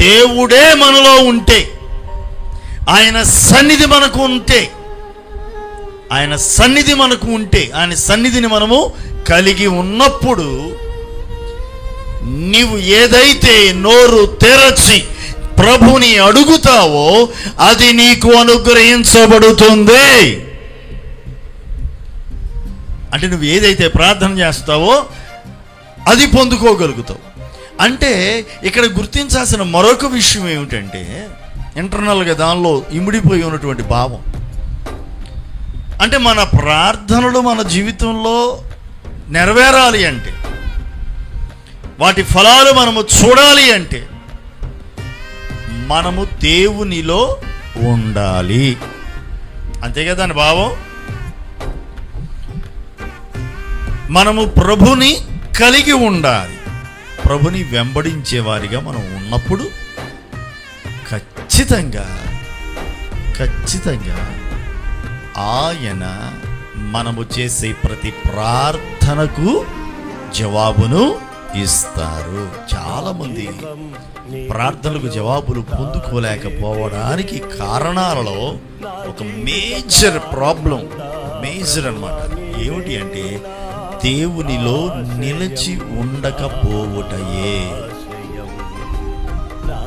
దేవుడే మనలో ఉంటే, ఆయన సన్నిధి మనకు ఉంటే, ఆయన సన్నిధిని మనము కలిగి ఉన్నప్పుడు నీవు ఏదైతే నోరు తెరచి ప్రభుని అడుగుతావో అది నీకు అనుగ్రహించబడుతుంది. అంటే నువ్వు ఏదైతే ప్రార్థన చేస్తావో అది పొందుకోగలుగుతావు. అంటే ఇక్కడ గుర్తించాల్సిన మరొక విషయం ఏమిటంటే, ఇంటర్నల్గా దానిలో ఇమిడిపోయి ఉన్నటువంటి భావం, అంటే మన ప్రార్థనలు మన జీవితంలో నెరవేరాలి అంటే, వాటి ఫలాలు మనము చూడాలి అంటే మనము దేవునిలో ఉండాలి. అంతే కదా దాని భావం. మనము ప్రభుని కలిగి ఉండాలి. ప్రభుని వెంబడించే వారిగా మనం ఉన్నప్పుడు ఖచ్చితంగా ఆయన మనము చేసే ప్రతి ప్రార్థనకు జవాబును ఇస్తారు. చాలామంది ప్రార్థనలకు జవాబులు పొందుకోలేకపోవడానికి కారణాలలో ఒక మేజర్ అన్నమాట. ఏమిటి అంటే దేవునిలో నిలిచి ఉండకపోవటయే.